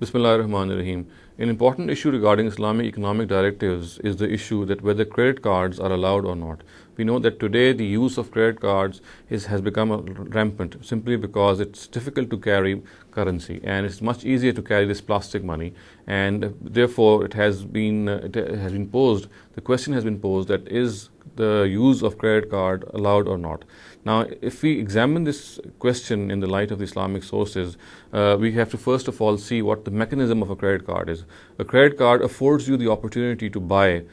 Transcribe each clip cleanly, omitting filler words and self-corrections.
Bismillahir Rahmanir Rahim. An important issue regarding Islamic economic directives is the issue that whether credit cards are allowed or not. We know that today the use of credit cards has become rampant simply because it's difficult to carry currency and it's much easier to carry this plastic money, and therefore it has been posed, the question has been posed, that is the use of credit card allowed or not. Now, if we examine this question in the light of the Islamic sources, we have to first of all see what the mechanism of a credit card is. A credit card affords you the opportunity to buy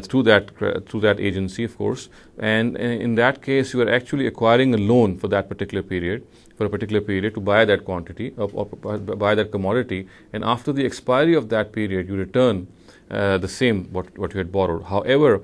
through that agency, of course, and in that case you are actually acquiring a loan for that particular period, to buy that quantity or buy that commodity, and after the expiry of that period you return the same what you had borrowed. However,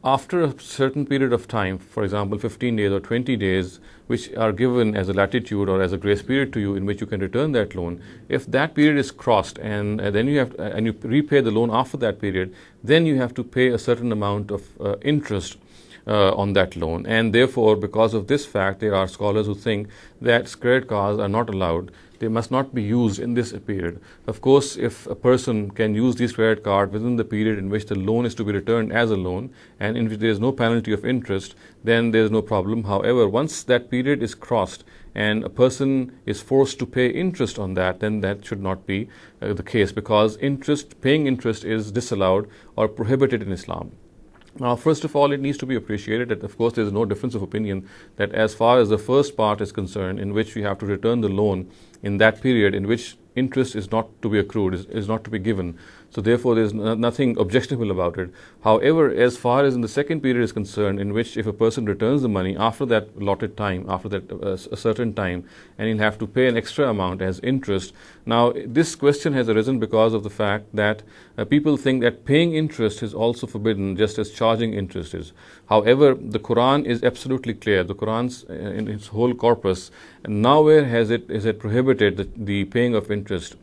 after a certain period of time, for example 15 days or 20 days, which are given as a latitude or as a grace period to you in which you can return that loan, if that period is crossed and then you repay the loan after that period, then you have to pay a certain amount of interest on that loan. And therefore, because of this fact, there are scholars who think that credit cards are not allowed. They must not be used in this period. Of course, if a person can use these credit cards within the period in which the loan is to be returned as a loan and in which there is no penalty of interest, then there is no problem. However, once that period is crossed and a person is forced to pay interest on that, then that should not be the case, because paying interest is disallowed or prohibited in Islam. Now, first of all, it needs to be appreciated that, of course, there is no difference of opinion that as far as the first part is concerned, in which we have to return the loan in that period in which interest is not to be accrued, is not to be given. So therefore, there is nothing objectionable about it. However, as far as in the second period is concerned, in which if a person returns the money after that allotted time, after that a certain time, and he'll have to pay an extra amount as interest. Now, this question has arisen because of the fact that people think that paying interest is also forbidden, just as charging interest is. However, the Quran is absolutely clear. The Quran's in its whole corpus, nowhere is it prohibited the paying of interest.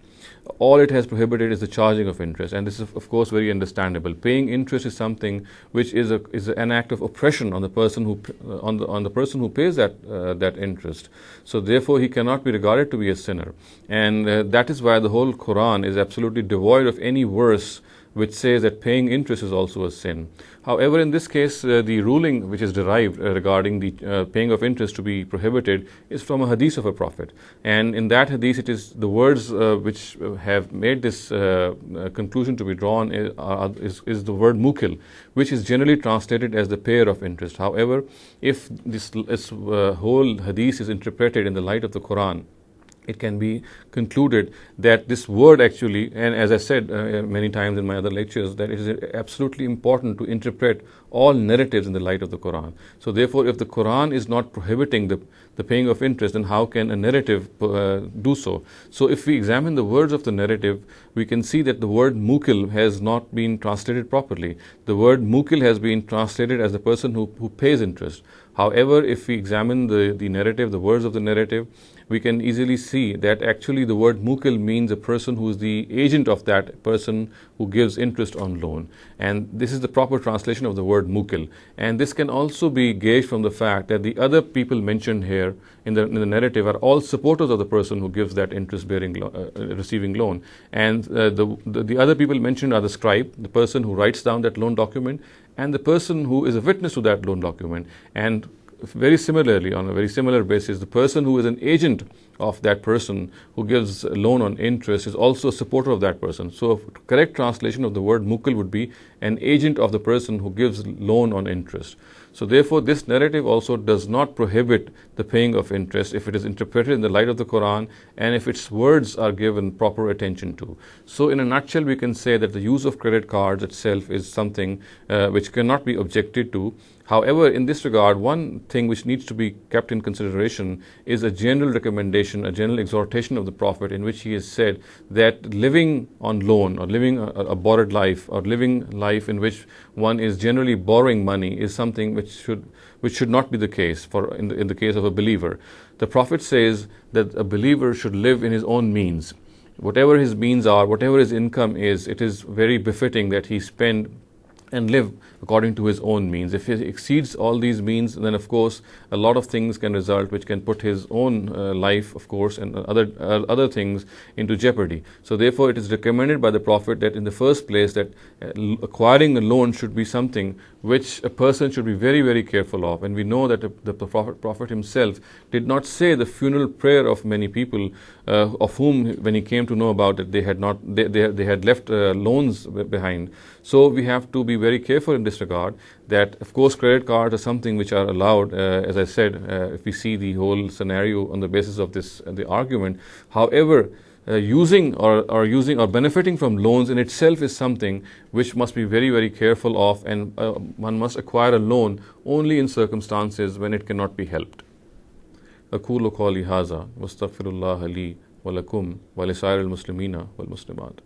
All it has prohibited is the charging of interest, and this is of course very understandable. Paying interest is something which is an act of oppression on the person who pays that interest. So therefore, he cannot be regarded to be a sinner, and that is why the whole Quran is absolutely devoid of any verse which says that paying interest is also a sin. However, in this case, the ruling which is derived regarding the paying of interest to be prohibited is from a hadith of a prophet. And in that hadith, it is the words which have made this conclusion to be drawn is the word mukil, which is generally translated as the payer of interest. However, if this whole hadith is interpreted in the light of the Quran, it can be concluded that this word actually, and as I said many times in my other lectures, that it is absolutely important to interpret all narratives in the light of the Quran. So therefore, if the Quran is not prohibiting the paying of interest, then how can a narrative do so? So if we examine the words of the narrative, we can see that the word mukil has not been translated properly. The word mukil has been translated as the person who pays interest. However, if we examine the narrative, the words of the narrative, we can easily see that actually the word mukil means a person who is the agent of that person who gives interest on loan. And this is the proper translation of the word mukil. And this can also be gauged from the fact that the other people mentioned here in the narrative are all supporters of the person who gives that interest-bearing receiving loan. And the other people mentioned are the scribe, the person who writes down that loan document, and the person who is a witness to that loan document. And very similarly, on a very similar basis, the person who is an agent of that person who gives a loan on interest is also a supporter of that person. So a correct translation of the word mukil would be an agent of the person who gives loan on interest. So therefore, this narrative also does not prohibit the paying of interest if it is interpreted in the light of the Quran and if its words are given proper attention to. So in a nutshell, we can say that the use of credit cards itself is something which cannot be objected to. However, in this regard, one thing which needs to be kept in consideration is a general recommendation, a general exhortation of the Prophet, in which he has said that living on loan or living a borrowed life or living life in which one is generally borrowing money is something which should not be the case in the case of a believer. The Prophet says that a believer should live in his own means. Whatever his means are, whatever his income is, it is very befitting that he spend and live according to his own means. If he exceeds all these means, then of course a lot of things can result which can put his own life, of course, and other things into jeopardy. So therefore it is recommended by the Prophet that in the first place that acquiring a loan should be something which a person should be very, very careful of. And we know that the Prophet himself did not say the funeral prayer of many people of whom, when he came to know about it, they had left loans behind. So we have to be very careful in this regard, that of course credit cards are something which are allowed, as I said, if we see the whole scenario on the basis of the argument. However, using or benefiting from loans in itself is something which must be very, very careful of, and one must acquire a loan only in circumstances when it cannot be helped. أقول قولي هذا واستغفر الله لي ولكم ولسائر المسلمين والمسلمات.